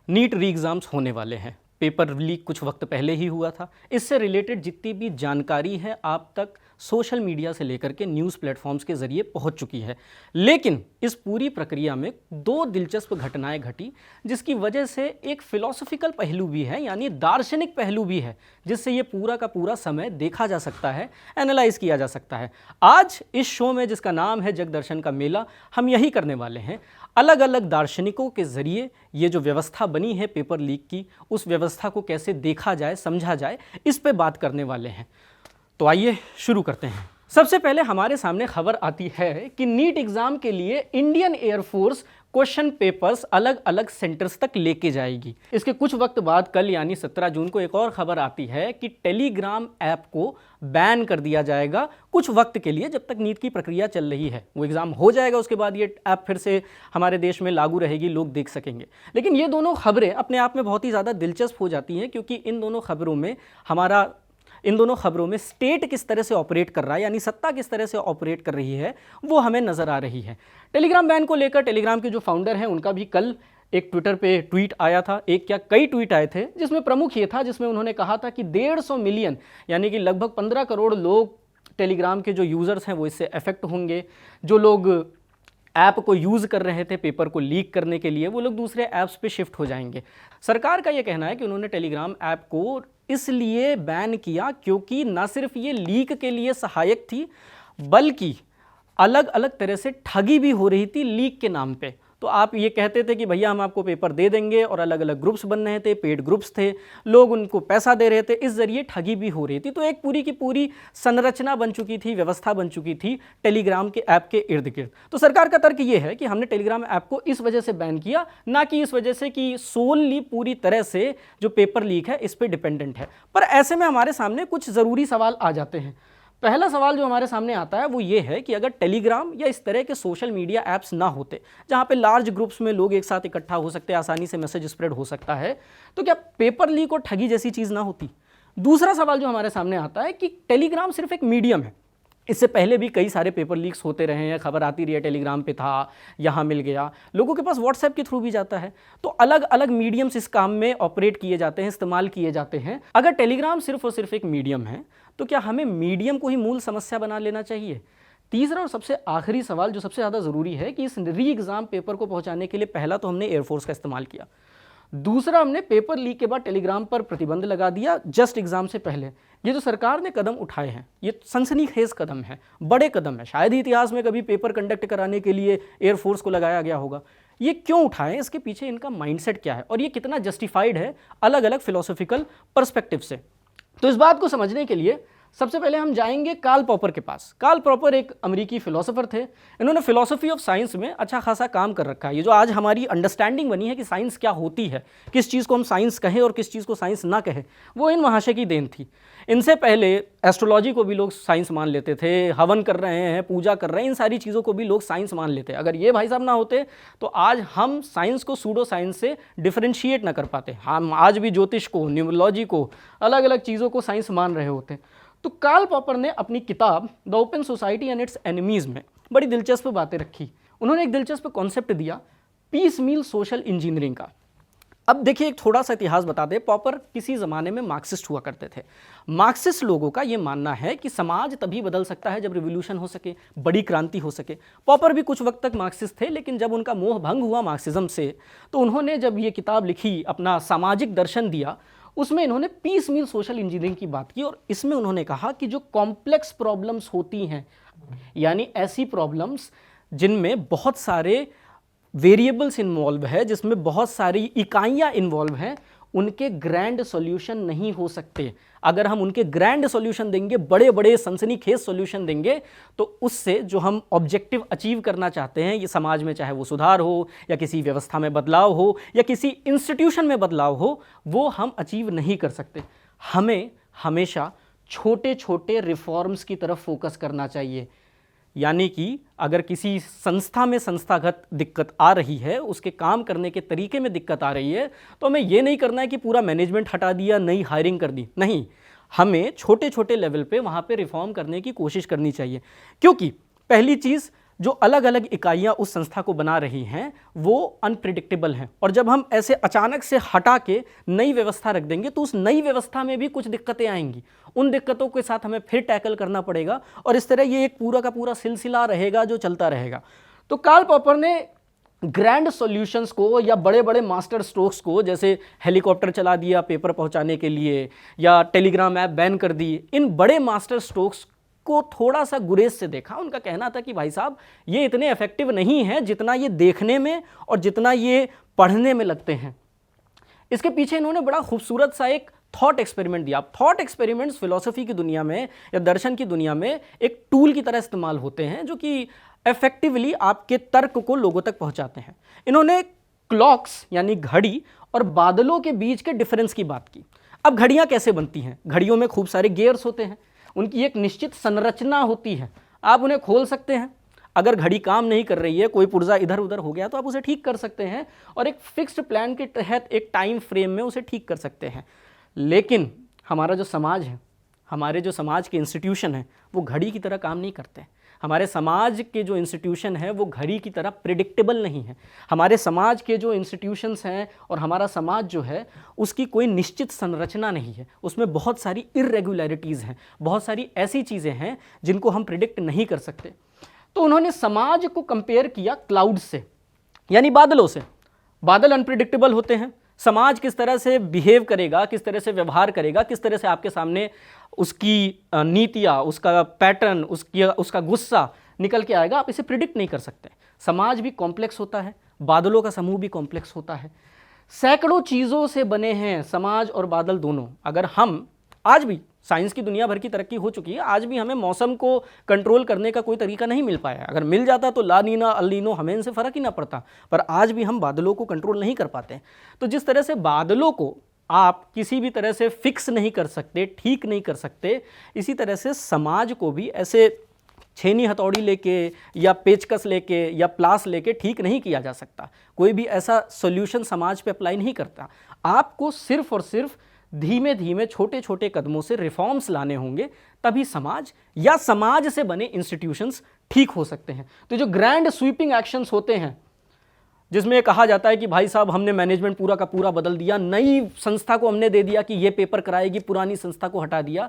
NEET री exams होने वाले हैं। पेपर लीक कुछ वक्त पहले ही हुआ था। इससे रिलेटेड जितनी भी जानकारी है आप तक सोशल मीडिया से लेकर के न्यूज़ प्लेटफॉर्म्स के ज़रिए पहुंच चुकी है। लेकिन इस पूरी प्रक्रिया में दो दिलचस्प घटनाएं घटी जिसकी वजह से एक फिलॉसफिकल पहलू भी है, यानी दार्शनिक पहलू भी है, जिससे ये पूरा का पूरा समय देखा जा सकता है, एनालाइज किया जा सकता है। आज इस शो में, जिसका नाम है जग दर्शन का मेला, हम यही करने वाले हैं। अलग अलग दार्शनिकों के ज़रिए ये जो व्यवस्था बनी है पेपर लीक की, उस व्यवस्था को कैसे देखा जाए, समझा जाए, इस पे बात करने वाले हैं। तो आइए शुरू करते हैं। सबसे पहले हमारे सामने खबर आती है कि नीट एग्जाम के लिए इंडियन एयरफोर्स क्वेश्चन पेपर्स अलग अलग सेंटर्स तक लेके जाएगी। इसके कुछ वक्त बाद कल यानी 17 जून को एक और खबर आती है कि टेलीग्राम ऐप को बैन कर दिया जाएगा कुछ वक्त के लिए, जब तक नीट की प्रक्रिया चल रही है। वो एग्ज़ाम हो जाएगा, उसके बाद ये ऐप फिर से हमारे देश में लागू रहेगी, लोग देख सकेंगे। लेकिन ये दोनों खबरें अपने आप में बहुत ही ज़्यादा दिलचस्प हो जाती हैं, क्योंकि इन दोनों खबरों में स्टेट किस तरह से ऑपरेट कर रहा है, यानी सत्ता किस तरह से ऑपरेट कर रही है, वो हमें नज़र आ रही है। टेलीग्राम बैन को लेकर टेलीग्राम के जो फाउंडर हैं उनका भी कल एक ट्विटर पे ट्वीट आया था। एक क्या कई ट्वीट आए थे, जिसमें प्रमुख ये था, जिसमें उन्होंने कहा था कि 150 मिलियन यानी कि लगभग 15 करोड़ लोग टेलीग्राम के जो यूज़र्स हैं वो इससे अफेक्ट होंगे। जो लोग ऐप को यूज़ कर रहे थे पेपर को लीक करने के लिए, वो लोग दूसरे ऐप्स पे शिफ्ट हो जाएंगे। सरकार का ये कहना है कि उन्होंने टेलीग्राम ऐप को इसलिए बैन किया क्योंकि ना सिर्फ ये लीक के लिए सहायक थी, बल्कि अलग अलग तरह से ठगी भी हो रही थी लीक के नाम पे। तो आप ये कहते थे कि भैया हम आपको पेपर दे देंगे, और अलग अलग ग्रुप्स बन रहे थे, पेड ग्रुप्स थे, लोग उनको पैसा दे रहे थे, इस जरिए ठगी भी हो रही थी। तो एक पूरी की पूरी संरचना बन चुकी थी, व्यवस्था बन चुकी थी टेलीग्राम के ऐप के इर्द गिर्द। तो सरकार का तर्क ये है कि हमने टेलीग्राम ऐप को इस वजह से बैन किया, ना कि इस वजह से कि सोलली पूरी तरह से जो पेपर लीक है इस पर डिपेंडेंट है। पर ऐसे में हमारे सामने कुछ ज़रूरी सवाल आ जाते हैं। पहला सवाल जो हमारे सामने आता है वो ये है कि अगर टेलीग्राम या इस तरह के सोशल मीडिया ऐप्स ना होते, जहाँ पे लार्ज ग्रुप्स में लोग एक साथ इकट्ठा हो सकते हैं, आसानी से मैसेज स्प्रेड हो सकता है, तो क्या पेपर लीक और ठगी जैसी चीज़ ना होती? दूसरा सवाल जो हमारे सामने आता है कि टेलीग्राम सिर्फ एक मीडियम है। इससे पहले भी कई सारे पेपर लीक्स होते रहे हैं, खबर आती रही है टेलीग्राम पे था, यहाँ मिल गया, लोगों के पास व्हाट्सएप के थ्रू भी जाता है। तो अलग अलग मीडियम्स इस काम में ऑपरेट किए जाते हैं, इस्तेमाल किए जाते हैं। अगर टेलीग्राम सिर्फ और सिर्फ एक मीडियम है, तो क्या हमें मीडियम को ही मूल समस्या बना लेना चाहिए? तीसरा और सबसे आखिरी सवाल जो सबसे ज़्यादा ज़रूरी है कि इस री एग्ज़ाम पेपर को पहुँचाने के लिए पहला तो हमने एयरफोर्स का इस्तेमाल किया, दूसरा हमने पेपर लीक के बाद टेलीग्राम पर प्रतिबंध लगा दिया जस्ट एग्जाम से पहले। ये जो सरकार ने कदम उठाए हैं ये सनसनीखेज कदम है, बड़े कदम है। शायद ही इतिहास में कभी पेपर कंडक्ट कराने के लिए एयरफोर्स को लगाया गया होगा। ये क्यों उठाएं, इसके पीछे इनका माइंडसेट क्या है और ये कितना जस्टिफाइड है अलग अलग फिलोसॉफिकल पर्सपेक्टिव से? तो इस बात को समझने के लिए सबसे पहले हम जाएंगे कार्ल पॉपर के पास। कार्ल पॉपर एक अमेरिकी फिलोसोफर थे। इन्होंने फिलोसफी ऑफ साइंस में अच्छा खासा काम कर रखा है। ये जो आज हमारी अंडरस्टैंडिंग बनी है कि साइंस क्या होती है, किस चीज़ को हम साइंस कहें और किस चीज़ को साइंस ना कहें, वो इन महाशय की देन थी। इनसे पहले एस्ट्रोलॉजी को भी लोग साइंस मान लेते थे, हवन कर रहे हैं, पूजा कर रहे हैं, इन सारी चीज़ों को भी लोग साइंस मान लेते। अगर ये भाई साहब ना होते तो आज हम साइंस को सूडो साइंस से डिफरेंशिएट ना कर पाते। हम आज भी ज्योतिष को, न्यूमरोलॉजी को, अलग अलग चीज़ों को साइंस मान रहे होते। तो कार्ल पॉपर ने अपनी किताब the open society and it's enemies में बड़ी दिलचस्प बातें रखी। उन्होंने एक दिलचस्प कॉन्सेप्ट दिया पीस मील सोशल इंजीनियरिंग का। अब देखिए, एक थोड़ा सा इतिहास बता दें। पॉपर किसी ज़माने में मार्क्सिस्ट हुआ करते थे। मार्क्सिस्ट लोगों का ये मानना है कि समाज तभी बदल सकता है जब रिवोल्यूशन हो सके, बड़ी क्रांति हो सके। पॉपर भी कुछ वक्त तक मार्क्सिस्ट थे, लेकिन जब उनका मोह भंग हुआ मार्क्सिज्म से, तो उन्होंने जब ये किताब लिखी, अपना सामाजिक दर्शन दिया, उसमें इन्होंने पीस मील सोशल इंजीनियरिंग की बात की। और इसमें उन्होंने कहा कि जो कॉम्प्लेक्स प्रॉब्लम्स होती हैं, यानी ऐसी प्रॉब्लम्स जिनमें बहुत सारे वेरिएबल्स इन्वॉल्व है, जिसमें बहुत सारी इकाइयाँ इन्वॉल्व हैं, उनके ग्रैंड सॉल्यूशन नहीं हो सकते। अगर हम उनके ग्रैंड सॉल्यूशन देंगे, बड़े बड़े सनसनीखेज सॉल्यूशन देंगे, तो उससे जो हम ऑब्जेक्टिव अचीव करना चाहते हैं, ये समाज में चाहे वो सुधार हो या किसी व्यवस्था में बदलाव हो या किसी इंस्टीट्यूशन में बदलाव हो, वो हम अचीव नहीं कर सकते। हमें हमेशा छोटे छोटे रिफॉर्म्स की तरफ फोकस करना चाहिए। यानी कि अगर किसी संस्था में संस्थागत दिक्कत आ रही है, उसके काम करने के तरीके में दिक्कत आ रही है, तो हमें ये नहीं करना है कि पूरा मैनेजमेंट हटा दिया, नई हायरिंग कर दी। नहीं, हमें छोटे छोटे लेवल पे वहाँ पे रिफॉर्म करने की कोशिश करनी चाहिए। क्योंकि पहली चीज़, जो अलग अलग इकाइयां उस संस्था को बना रही हैं वो अनप्रिडिक्टेबल हैं, और जब हम ऐसे अचानक से हटा के नई व्यवस्था रख देंगे तो उस नई व्यवस्था में भी कुछ दिक्कतें आएंगी, उन दिक्कतों के साथ हमें फिर टैकल करना पड़ेगा, और इस तरह ये एक पूरा का पूरा सिलसिला रहेगा जो चलता रहेगा। तो कार्ल पॉपर ने ग्रैंड सॉल्यूशंस को या बड़े बड़े मास्टर स्ट्रोक्स को, जैसे हेलीकॉप्टर चला दिया पेपर पहुंचाने के लिए या टेलीग्राम ऐप बैन कर दी, इन बड़े मास्टर स्ट्रोक्स को थोड़ा सा गुरेज से देखा। उनका कहना था कि भाई साहब ये इतने इफेक्टिव नहीं है जितना ये देखने में और जितना ये पढ़ने में लगते हैं। इसके पीछे इन्होंने बड़ा खूबसूरत सा एक थॉट एक्सपेरिमेंट दिया। थॉट एक्सपेरिमेंट्स फिलॉसफी की दुनिया में या दर्शन की दुनिया में एक टूल की तरह इस्तेमाल होते हैं जो कि इफेक्टिवली आपके तर्क को लोगों तक पहुंचाते हैं। इन्होंने क्लॉक्स यानी घड़ी और बादलों के बीच के डिफरेंस की बात की। अब घड़ियां कैसे बनती हैं? घड़ियों में खूब सारे गियर्स होते हैं, उनकी एक निश्चित संरचना होती है, आप उन्हें खोल सकते हैं। अगर घड़ी काम नहीं कर रही है, कोई पुर्जा इधर उधर हो गया तो आप उसे ठीक कर सकते हैं और एक फिक्स्ड प्लान के तहत एक टाइम फ्रेम में उसे ठीक कर सकते हैं। लेकिन हमारा जो समाज है, हमारे जो समाज के इंस्टीट्यूशन हैं, वो घड़ी की तरह काम नहीं करते। हमारे समाज के जो इंस्टीट्यूशन है वो घड़ी की तरह प्रिडिक्टेबल नहीं है। हमारे समाज के जो इंस्टीट्यूशंस हैं और हमारा समाज जो है उसकी कोई निश्चित संरचना नहीं है, उसमें बहुत सारी इर्रेगुलरिटीज़ हैं, बहुत सारी ऐसी चीज़ें हैं जिनको हम प्रिडिक्ट नहीं कर सकते। तो उन्होंने समाज को कंपेयर किया क्लाउड से, यानी बादलों से। बादल अनप्रिडिक्टेबल होते हैं, समाज किस तरह से बिहेव करेगा, किस तरह से व्यवहार करेगा, किस तरह से आपके सामने उसकी नीतियाँ, उसका पैटर्न, उसका गुस्सा निकल के आएगा, आप इसे प्रिडिक्ट नहीं कर सकते। समाज भी कॉम्प्लेक्स होता है, बादलों का समूह भी कॉम्प्लेक्स होता है, सैकड़ों चीज़ों से बने हैं समाज और बादल दोनों। अगर हम आज भी, साइंस की दुनिया भर की तरक्की हो चुकी है, आज भी हमें मौसम को कंट्रोल करने का कोई तरीका नहीं मिल पाया। अगर मिल जाता तो ला नीना अल नीनो हमें इनसे फ़र्क ही ना पड़ता, पर आज भी हम बादलों को कंट्रोल नहीं कर पाते। तो जिस तरह से बादलों को आप किसी भी तरह से फिक्स नहीं कर सकते, ठीक नहीं कर सकते, इसी तरह से समाज को भी ऐसे छेनी हथौड़ी लेके या पेचकस लेके या प्लास लेके ठीक नहीं किया जा सकता। कोई भी ऐसा सॉल्यूशन समाज पे अप्लाई नहीं करता। आपको सिर्फ और सिर्फ धीमे धीमे छोटे छोटे कदमों से रिफॉर्म्स लाने होंगे, तभी समाज या समाज से बने इंस्टीट्यूशंस ठीक हो सकते हैं। तो जो ग्रैंड स्वीपिंग एक्शंस होते हैं, जिसमें कहा जाता है कि भाई साहब हमने मैनेजमेंट पूरा का पूरा बदल दिया, नई संस्था को हमने दे दिया कि ये पेपर कराएगी, पुरानी संस्था को हटा दिया,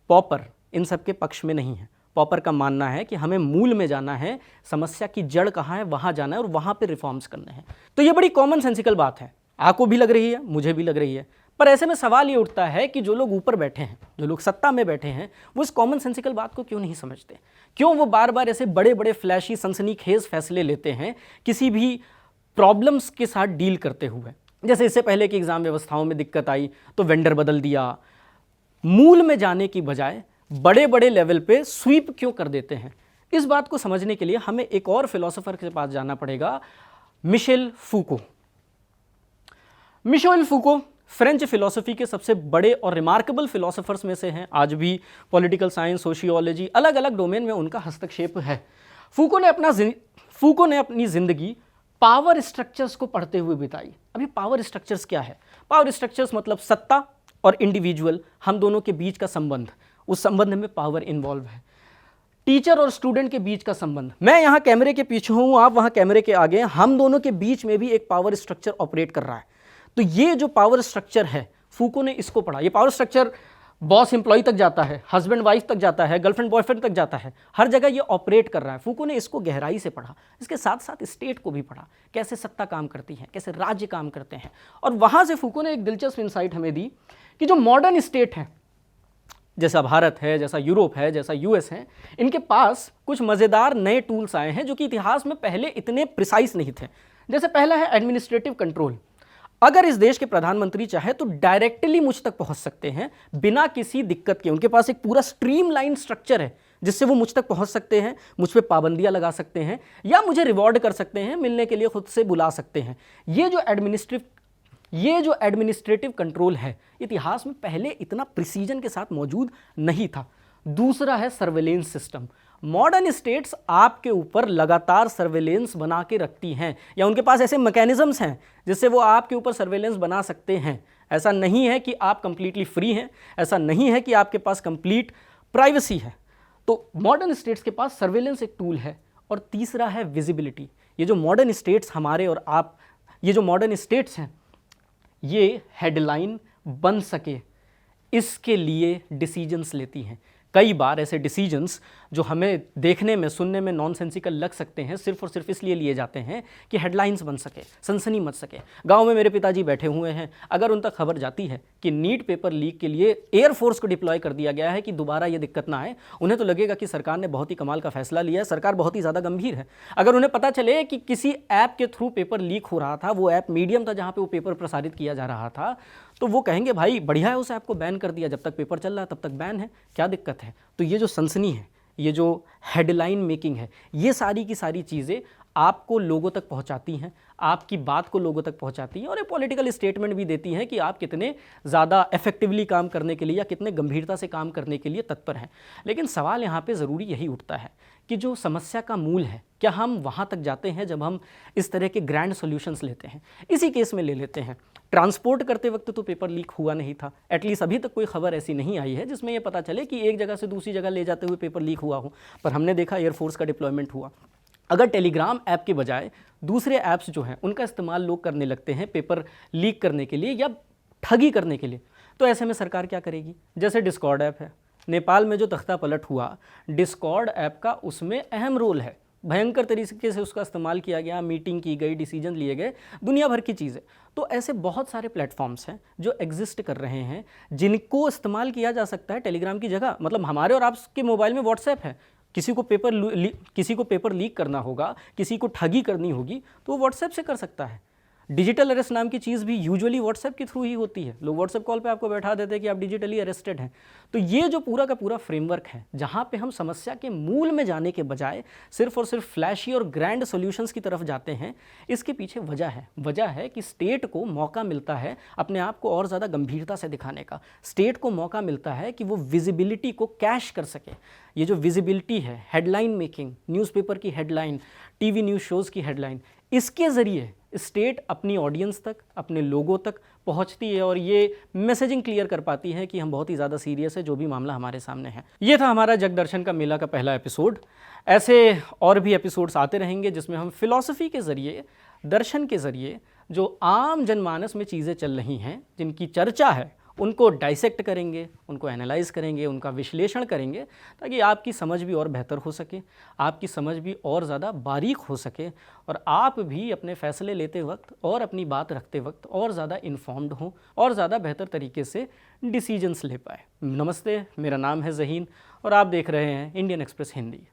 पॉपर इन सब के पक्ष में नहीं है। पॉपर का मानना है कि हमें मूल में जाना है, समस्या की जड़ कहाँ है वहाँ जाना है और वहाँ पे रिफॉर्म्स करने हैं। तो ये बड़ी कॉमन सेंसिकल बात है, आपको भी लग रही है, मुझे भी लग रही है। पर ऐसे में सवाल ये उठता है कि जो लोग ऊपर बैठे हैं, जो लोग सत्ता में बैठे हैं, वो इस कॉमन सेंसिकल बात को क्यों नहीं समझते? क्यों वो बार बार ऐसे बड़े बड़े फ्लैशी सनसनीखेज फैसले लेते हैं किसी भी प्रॉब्लम्स के साथ डील करते हुए? जैसे इससे पहले की एग्ज़ाम व्यवस्थाओं में दिक्कत आई तो वेंडर बदल दिया। मूल में जाने की बजाय बड़े बड़े लेवल पे स्वीप क्यों कर देते हैं? इस बात को समझने के लिए हमें एक और फिलोसोफर के पास जाना पड़ेगा, Michel Foucault. Michel Foucault French philosophy के सबसे बड़े और रिमार्केबल फिलोसोफर्स में से हैं। आज भी पॉलिटिकल साइंस, सोशियोलॉजी, अलग अलग डोमेन में उनका हस्तक्षेप है। फूको ने अपनी ज़िंदगी पावर स्ट्रक्चर्स को पढ़ते हुए बिताई। अभी पावर स्ट्रक्चर्स क्या है? पावर स्ट्रक्चर्स मतलब सत्ता और इंडिविजुअल, हम दोनों के बीच का संबंध, उस संबंध में पावर इन्वॉल्व है। टीचर और स्टूडेंट के बीच का संबंध, मैं यहाँ कैमरे के पीछे हूँ, आप वहाँ कैमरे के आगे, हम दोनों के बीच में भी एक पावर स्ट्रक्चर ऑपरेट कर रहा है। तो ये जो पावर स्ट्रक्चर है, फूको ने इसको पढ़ा। ये पावर स्ट्रक्चर बॉस एम्प्लॉय तक जाता है, हस्बैंड वाइफ तक जाता है, गर्लफ्रेंड बॉयफ्रेंड तक जाता है, हर जगह ये ऑपरेट कर रहा है। फूको ने इसको गहराई से पढ़ा, इसके साथ साथ स्टेट को भी पढ़ा, कैसे सत्ता काम करती है, कैसे राज्य काम करते हैं। और वहाँ से फूको ने एक दिलचस्प इंसाइट हमें दी कि जो मॉडर्न स्टेट है, जैसा भारत है, जैसा यूरोप है, जैसा यूएस है, इनके पास कुछ मज़ेदार नए टूल्स आए हैं जो कि इतिहास में पहले इतने प्रिसाइज नहीं थे। जैसे पहला है एडमिनिस्ट्रेटिव कंट्रोल। अगर इस देश के प्रधानमंत्री चाहे तो डायरेक्टली मुझ तक पहुंच सकते हैं बिना किसी दिक्कत के। उनके पास एक पूरा स्ट्रीमलाइन स्ट्रक्चर है जिससे वो मुझ तक पहुंच सकते हैं, मुझ पे पाबंदियां लगा सकते हैं या मुझे रिवॉर्ड कर सकते हैं, मिलने के लिए खुद से बुला सकते हैं। ये जो एडमिनिस्ट्रेटिव कंट्रोल है, इतिहास में पहले इतना प्रिसीजन के साथ मौजूद नहीं था। दूसरा है सर्वेलेंस सिस्टम। मॉडर्न स्टेट्स आपके ऊपर लगातार सर्वेलेंस बना के रखती हैं, या उनके पास ऐसे मैकेनिज्म्स हैं जिससे वो आपके ऊपर सर्वेलेंस बना सकते हैं। ऐसा नहीं है कि आप कंप्लीटली फ्री हैं, ऐसा नहीं है कि आपके पास कंप्लीट प्राइवेसी है। तो मॉडर्न स्टेट्स के पास सर्वेलेंस एक टूल है और तीसरा है विजिबिलिटी। ये जो मॉडर्न स्टेट्स हमारे और आप, ये जो मॉडर्न स्टेट्स हैं, ये हेडलाइन बन सके इसके लिए डिसीजंस लेती हैं। कई बार ऐसे डिसीजंस जो हमें देखने में, सुनने में नॉनसेंसिकल लग सकते हैं, सिर्फ और सिर्फ इसलिए लिए जाते हैं कि हेडलाइंस बन सके, सनसनी मच सके। गांव में मेरे पिताजी बैठे हुए हैं, अगर उन तक खबर जाती है कि नीट पेपर लीक के लिए एयरफोर्स को डिप्लॉय कर दिया गया है कि दोबारा ये दिक्कत ना आए, उन्हें तो लगेगा कि सरकार ने बहुत ही कमाल का फैसला लिया है, सरकार बहुत ही ज़्यादा गंभीर है। अगर उन्हें पता चले कि किसी ऐप के थ्रू पेपर लीक हो रहा था, वो ऐप मीडियम था जहाँ पर वो पेपर प्रसारित किया जा रहा था, तो वो कहेंगे भाई बढ़िया है, उस ऐप को बैन कर दिया, जब तक पेपर चल रहा है तब तक बैन है, क्या दिक्कत है। तो ये जो सनसनी है, ये जो हेडलाइन मेकिंग है, ये सारी की सारी चीज़ें आपको लोगों तक पहुंचाती हैं, आपकी बात को लोगों तक पहुंचाती हैं और एक पॉलिटिकल स्टेटमेंट भी देती हैं कि आप कितने ज़्यादा इफेक्टिवली काम करने के लिए या कितने गंभीरता से काम करने के लिए तत्पर हैं। लेकिन सवाल यहाँ पे ज़रूरी यही उठता है कि जो समस्या का मूल है, क्या हम वहाँ तक जाते हैं जब हम इस तरह के ग्रैंड सॉल्यूशंस लेते हैं। इसी केस में ले लेते हैं, ट्रांसपोर्ट करते वक्त तो पेपर लीक हुआ नहीं था, एटलीस्ट अभी तक कोई खबर ऐसी नहीं आई है जिसमें यह पता चले कि एक जगह से दूसरी जगह ले जाते हुए पेपर लीक हुआ हो, पर हमने देखा एयरफोर्स का डिप्लॉयमेंट हुआ। अगर टेलीग्राम ऐप के बजाय दूसरे ऐप्स जो हैं उनका इस्तेमाल लोग करने लगते हैं पेपर लीक करने के लिए या ठगी करने के लिए, तो ऐसे में सरकार क्या करेगी। जैसे डिस्कॉर्ड ऐप है, नेपाल में जो तख्ता पलट हुआ, डिस्कॉर्ड ऐप का उसमें अहम रोल है, भयंकर तरीके से उसका इस्तेमाल किया गया, मीटिंग की गई, डिसीजन लिए गए, दुनिया भर की चीज़ें। तो ऐसे बहुत सारे प्लेटफॉर्म्स हैं जो एग्जिस्ट कर रहे हैं जिनको इस्तेमाल किया जा सकता है टेलीग्राम की जगह। मतलब हमारे और आपके मोबाइल में व्हाट्सएप है, किसी को पेपर लीक करना होगा, किसी को ठगी करनी होगी तो वो व्हाट्सएप से कर सकता है। डिजिटल अरेस्ट नाम की चीज़ भी यूजुअली व्हाट्सएप के थ्रू ही होती है, लोग व्हाट्सएप कॉल पे आपको बैठा देते हैं कि आप डिजिटली अरेस्टेड हैं। तो ये जो पूरा का पूरा फ्रेमवर्क है जहाँ पे हम समस्या के मूल में जाने के बजाय सिर्फ और सिर्फ फ्लैशी और ग्रैंड सॉल्यूशंस की तरफ जाते हैं, इसके पीछे वजह है कि स्टेट को मौका मिलता है अपने आप को और ज़्यादा गंभीरता से दिखाने का, स्टेट को मौका मिलता है कि वो विजिबिलिटी को कैश कर सके। ये जो विजिबिलिटी है, हेडलाइन मेकिंग, न्यूज़पेपर की हेडलाइन, टीवी न्यूज़ शोज़ की हेडलाइन, इसके ज़रिए स्टेट अपनी ऑडियंस तक, अपने लोगों तक पहुंचती है और ये मैसेजिंग क्लियर कर पाती है कि हम बहुत ही ज़्यादा सीरियस है जो भी मामला हमारे सामने है। ये था हमारा जगदर्शन का मेला का पहला एपिसोड। ऐसे और भी एपिसोड्स आते रहेंगे जिसमें हम फिलॉसफी के ज़रिए, दर्शन के ज़रिए जो आम जनमानस में चीज़ें चल रही हैं, जिनकी चर्चा है, उनको डाइसेक्ट करेंगे, उनको एनालाइज करेंगे, उनका विश्लेषण करेंगे, ताकि आपकी समझ भी और बेहतर हो सके, आपकी समझ भी और ज़्यादा बारीक हो सके और आप भी अपने फैसले लेते वक्त और अपनी बात रखते वक्त और ज़्यादा इन्फॉर्म्ड हों और ज़्यादा बेहतर तरीके से डिसीजंस ले पाए। नमस्ते, मेरा नाम है ज़हीन और आप देख रहे हैं इंडियन एक्सप्रेस हिंदी।